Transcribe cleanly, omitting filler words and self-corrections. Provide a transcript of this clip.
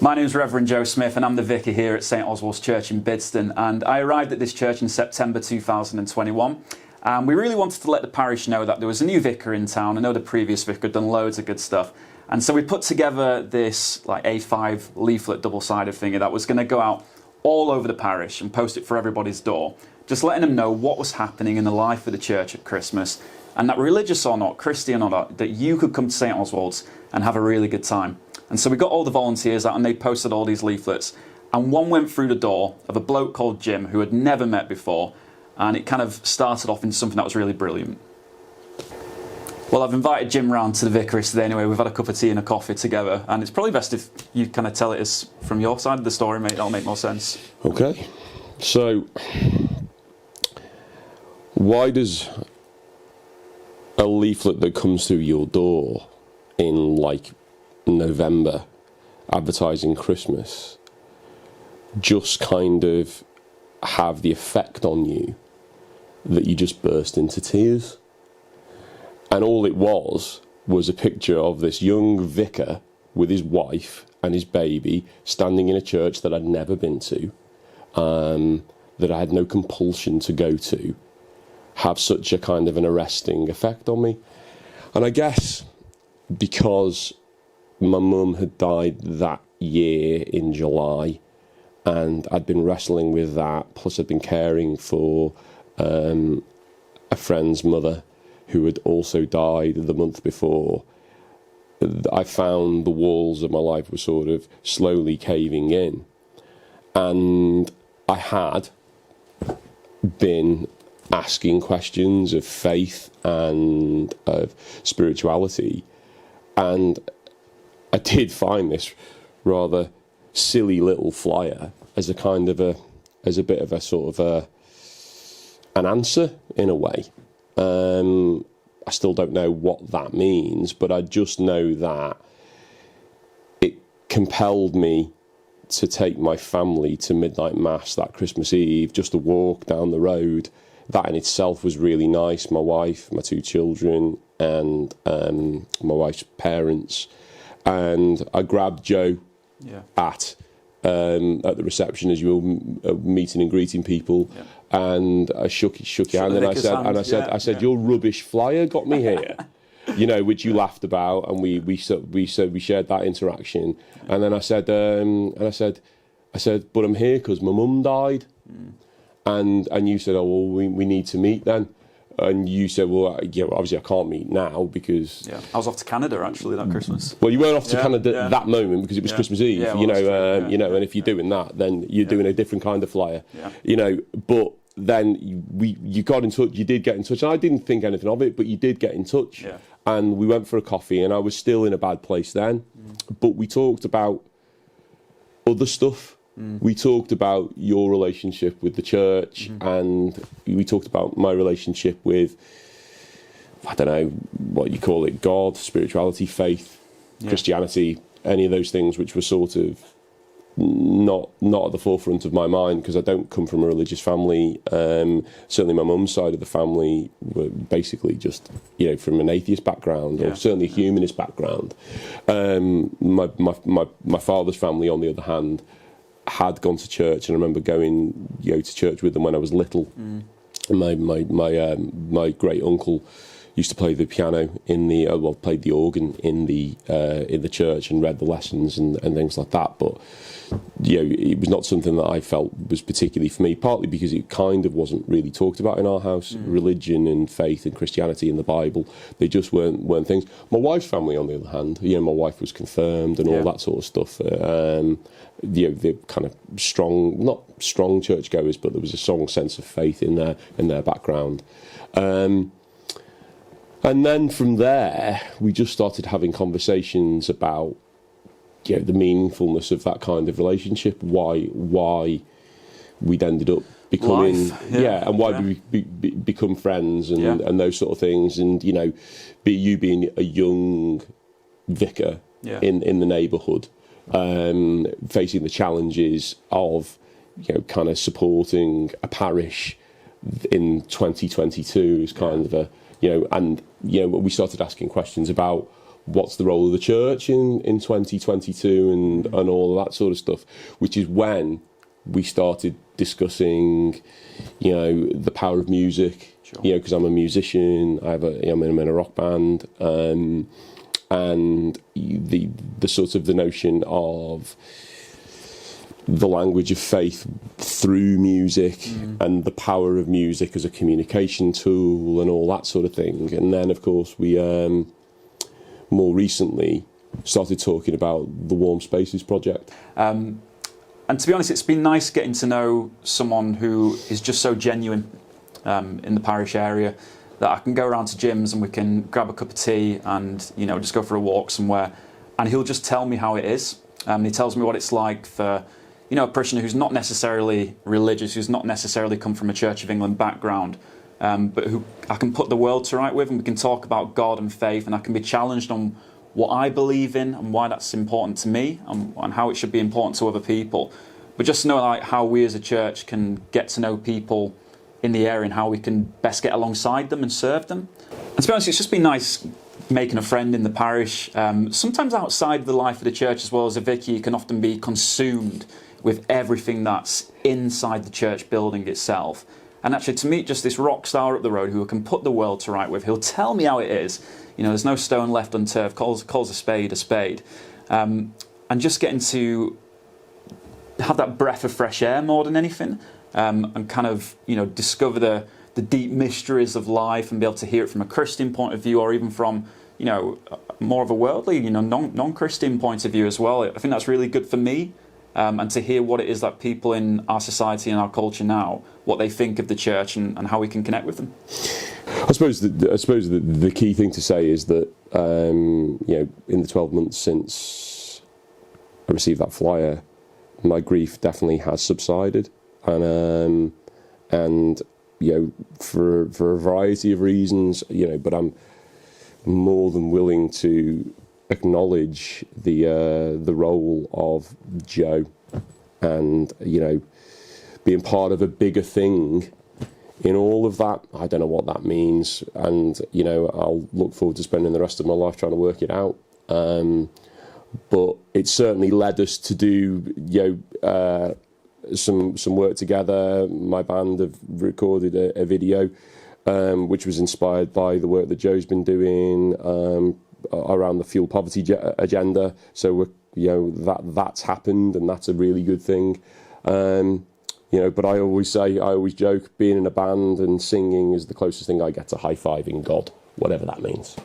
My name is Reverend Joe Smith and I'm the vicar here at St Oswald's Church in Bidston, and I arrived at this church in September 2021. We really wanted to let the parish know that there was a new vicar in town. I know the previous vicar had done loads of good stuff, and so we put together this like A5 leaflet double-sided thingy that was going to go out all over the parish and post it for everybody's door, just letting them know what was happening in the life of the church at Christmas, and that religious or not, Christian or not, that you could come to St Oswald's and have a really good time. And so we got all the volunteers out and they posted all these leaflets, and one went through the door of a bloke called Jim who had never met before, and it kind of started off into something that was really brilliant. Well, I've invited Jim round to the vicarage today anyway. We've had a cup of tea and a coffee together, and it's probably best if you kind of tell it as from your side of the story, mate. That'll make more sense. Okay, so why does a leaflet that comes through your door in like November advertising Christmas just kind of have the effect on you that you just burst into tears? And all it was a picture of this young vicar with his wife and his baby standing in a church that I'd never been to, that I had no compulsion to go to, have such a kind of an arresting effect on me. And I guess because my mum had died that year in July, and I'd been wrestling with that, plus I'd been caring for a friend's mother who had also died the month before, I found the walls of my life were sort of slowly caving in. And I had been asking questions of faith and of spirituality, and I did find this rather silly little flyer as a kind of as a bit of a sort of an answer in a way. I still don't know what that means, but I just know that it compelled me to take my family to midnight mass that Christmas Eve, just to walk down the road. That in itself was really nice. My wife, my two children, and my wife's parents. And I grabbed Joe at the reception as you were meeting and greeting people, and I shook your hand, and I said, your rubbish flyer got me here, you know, which you laughed about, and we shared that interaction, and then I said, but I'm here because my mum died, and you said, oh well, we need to meet then. And you said, well, yeah, obviously I can't meet now because... Yeah, I was off to Canada, actually, that Christmas. Well, you weren't off to Canada at that moment because it was Christmas Eve, well, you know, and if you're doing that, then you're doing a different kind of flyer, you know. But then you got in touch, you did get in touch, and I didn't think anything of it, but you did get in touch. Yeah. And we went for a coffee, and I was still in a bad place then. But we talked about other stuff. We talked about your relationship with the church, and we talked about my relationship with, I don't know what you call it, God, spirituality, faith, Christianity, any of those things which were sort of not at the forefront of my mind because I don't come from a religious family. Certainly my mum's side of the family were basically just, you know, from an atheist background or certainly a humanist background. My father's family, on the other hand, had gone to church, and I remember going, you know, to church with them when I was little. And my great uncle used to play the piano in the played the organ in the church and read the lessons and things like that. But you know, it was not something that I felt was particularly for me. Partly because it kind of wasn't really talked about in our house. Religion and faith and Christianity and the Bible, they just weren't things. My wife's family, on the other hand, you know, my wife was confirmed and all that sort of stuff. You know, they're kind of not strong churchgoers, but there was a strong sense of faith in their background. And then from there, we just started having conversations about, you know, the meaningfulness of that kind of relationship, why we'd ended up becoming, and why we become friends and those sort of things. And, you know, you being a young vicar in the neighbourhood, facing the challenges of, you know, kind of supporting a parish in 2022 is kind of a, you know, and, you know, we started asking questions about what's the role of the church in 2022 and all of that sort of stuff, which is when we started discussing, you know, the power of music. Sure. You know, because I'm a musician, I'm in a rock band, and the sort of the notion of the language of faith through music and the power of music as a communication tool and all that sort of thing. And then, of course, we more recently started talking about the Warm Spaces project. And to be honest, it's been nice getting to know someone who is just so genuine in the parish area, that I can go around to gyms and we can grab a cup of tea and, you know, just go for a walk somewhere, and he'll just tell me how it is. He tells me what it's like for, you know, a parishioner who's not necessarily religious, who's not necessarily come from a Church of England background, but who I can put the world to right with, and we can talk about God and faith, and I can be challenged on what I believe in and why that's important to me, and how it should be important to other people. But just to know, like, how we as a church can get to know people in the area and how we can best get alongside them and serve them. And to be honest, it's just been nice making a friend in the parish. Sometimes outside the life of the church as well, as a vicar, you can often be consumed with everything that's inside the church building itself. And actually, to meet just this rock star up the road who I can put the world to right with, he'll tell me how it is. You know, there's no stone left unturned, calls a spade a spade. And just getting to have that breath of fresh air more than anything, and kind of, you know, discover the deep mysteries of life and be able to hear it from a Christian point of view, or even from, you know, more of a worldly, you know, non-Christian point of view as well. I think that's really good for me, and to hear what it is that people in our society and our culture now, what they think of the church and how we can connect with them. I suppose the key thing to say is that, you know, in the 12 months since I received that flyer, my grief definitely has subsided. And you know, for a variety of reasons, you know, but I'm more than willing to acknowledge the role of Joe, and, you know, being part of a bigger thing in all of that. I don't know what that means, and, you know, I'll look forward to spending the rest of my life trying to work it out. But it certainly led us to do, you know, some work together. My band have recorded a video, which was inspired by the work that Joe's been doing around the fuel poverty agenda. So we're, you know, that's happened, and that's a really good thing. You know, but I always joke, being in a band and singing is the closest thing I get to high-fiving God, whatever that means.